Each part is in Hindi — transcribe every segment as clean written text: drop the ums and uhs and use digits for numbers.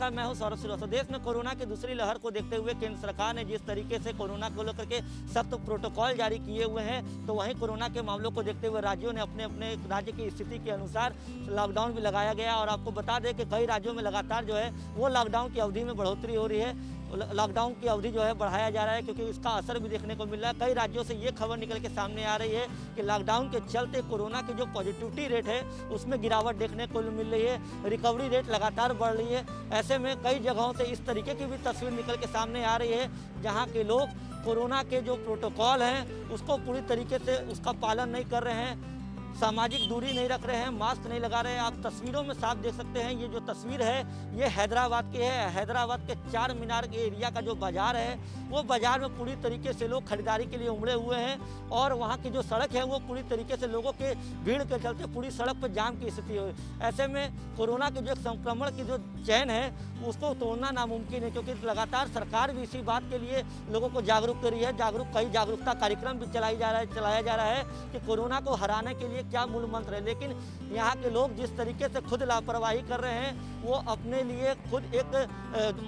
नमस्कार, मैं हूं सौरभ श्रीवास्तव। देश में कोरोना की दूसरी लहर को देखते हुए केंद्र सरकार ने जिस तरीके से कोरोना को लेकर के सख्त प्रोटोकॉल जारी किए हुए हैं, तो वहीं कोरोना के मामलों को देखते हुए राज्यों ने अपने अपने राज्य की स्थिति के अनुसार लॉकडाउन भी लगाया गया। और आपको बता दें कि कई राज्यों में लगातार जो है वो लॉकडाउन की अवधि में बढ़ोतरी हो रही है। लॉकडाउन की अवधि जो है बढ़ाया जा रहा है, क्योंकि इसका असर भी देखने को मिल रहा है। कई राज्यों से ये खबर निकल के सामने आ रही है कि लॉकडाउन के चलते कोरोना की जो पॉजिटिविटी रेट है उसमें गिरावट देखने को मिल रही है, रिकवरी रेट लगातार बढ़ रही है। ऐसे में कई जगहों से इस तरीके की भी तस्वीर निकल के सामने आ रही है जहाँ के लोग कोरोना के जो प्रोटोकॉल हैं उसको पूरी तरीके से उसका पालन नहीं कर रहे हैं, सामाजिक दूरी नहीं रख रहे हैं, मास्क नहीं लगा रहे हैं। आप तस्वीरों में साफ देख सकते हैं, ये जो तस्वीर है ये हैदराबाद की है। हैदराबाद के चार मीनार के एरिया का जो बाज़ार है वो बाज़ार में पूरी तरीके से लोग खरीदारी के लिए उमड़े हुए हैं और वहाँ की जो सड़क है वो पूरी तरीके से लोगों के भीड़ के चलते पूरी सड़क पर जाम की स्थिति हुई। ऐसे में कोरोना के जो संक्रमण की जो चैन है उसको तोड़ना नामुमकिन है, क्योंकि लगातार सरकार भी इसी बात के लिए लोगों को जागरूक कर रही है। कई जागरूकता कार्यक्रम भी चलाया जा रहा है कि कोरोना को हराने के लिए क्या मूल मंत्र है। लेकिन यहाँ के लोग जिस तरीके से खुद लापरवाही कर रहे हैं वो अपने लिए खुद एक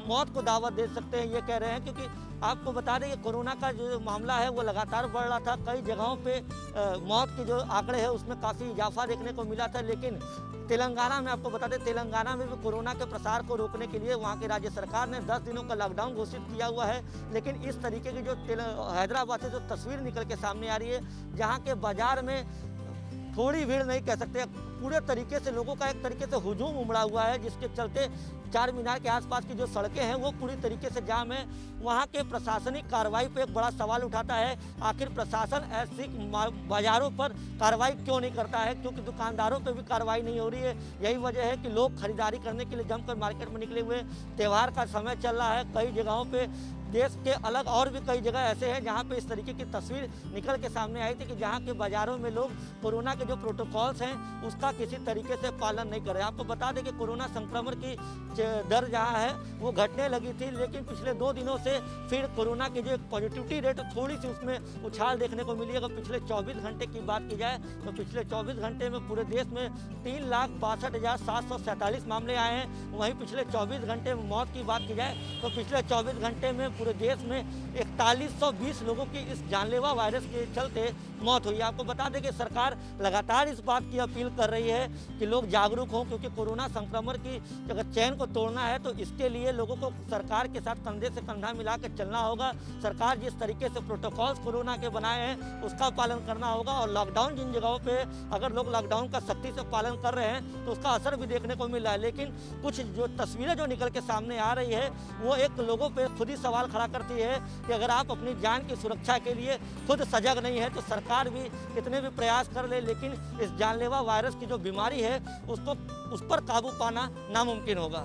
मौत को दावत दे सकते हैं, ये कह रहे हैं। क्योंकि आपको बता दें कि कोरोना का जो मामला है वो लगातार बढ़ रहा था। कई जगहों पे मौत के जो आंकड़े हैं उसमें काफ़ी इजाफा देखने को मिला था। लेकिन तेलंगाना में आपको बता दें, तेलंगाना में भी कोरोना के प्रसार को रोकने के लिए वहाँ की राज्य सरकार ने 10 दिनों का लॉकडाउन घोषित किया हुआ है। लेकिन इस तरीके की जो हैदराबाद से जो तस्वीर निकल के सामने आ रही है, जहाँ के बाज़ार में थोड़ी भीड़ नहीं कह सकते, पूरे तरीके से लोगों का एक तरीके से हुजूम उमड़ा हुआ है, जिसके चलते चार मीनार के आसपास की जो सड़कें हैं वो पूरी तरीके से जाम है। वहाँ के प्रशासनिक कार्रवाई पे एक बड़ा सवाल उठाता है, आखिर प्रशासन ऐसी बाज़ारों पर कार्रवाई क्यों नहीं करता है, क्योंकि दुकानदारों पे भी कार्रवाई नहीं हो रही है। यही वजह है कि लोग खरीदारी करने के लिए जमकर मार्केट में निकले हुए। त्यौहार का समय चल रहा है, कई जगहों पे देश के अलग और भी कई जगह ऐसे हैं जहाँ पे इस तरीके की तस्वीर निकल के सामने आई थी कि जहाँ के बाज़ारों में लोग कोरोना के जो प्रोटोकॉल्स हैं उसका किसी तरीके से पालन नहीं कर रहे। आपको बता दें कि कोरोना संक्रमण की दर जहाँ है वो घटने लगी थी, लेकिन पिछले 2 दिनों से फिर कोरोना की जो पॉजिटिविटी रेट थोड़ी सी उसमें उछाल देखने को मिली। अगर पिछले 24 घंटे की बात की जाए तो पिछले 24 घंटे में पूरे देश में 3,62,747 मामले आए हैं। वहीं पिछले 24 घंटे में मौत की बात की जाए तो पिछले 24 घंटे में पूरे देश में 4120 लोगों की इस जानलेवा वायरस के चलते मौत हुई। आपको बता दें कि सरकार लगातार इस बात की अपील कर रही है कि लोग जागरूक हों, क्योंकि कोरोना संक्रमण की अगर चैन को तोड़ना है तो इसके लिए लोगों को सरकार के साथ कंधे से कंधा मिला कर चलना होगा। सरकार जिस तरीके से प्रोटोकॉल्स कोरोना के बनाए हैं उसका पालन करना होगा। और लॉकडाउन जिन जगहों पे अगर लोग लॉकडाउन का सख्ती से पालन कर रहे हैं तो उसका असर भी देखने को मिल रहा है। लेकिन कुछ जो तस्वीरें जो निकल के सामने आ रही है वो एक लोगों पर खुद ही सवाल खड़ा करती है कि अगर आप अपनी जान की सुरक्षा के लिए खुद सजग नहीं है तो सरकार भी कितने भी प्रयास कर ले, लेकिन इस जानलेवा वायरस की जो बीमारी है उस पर काबू पाना नामुमकिन होगा।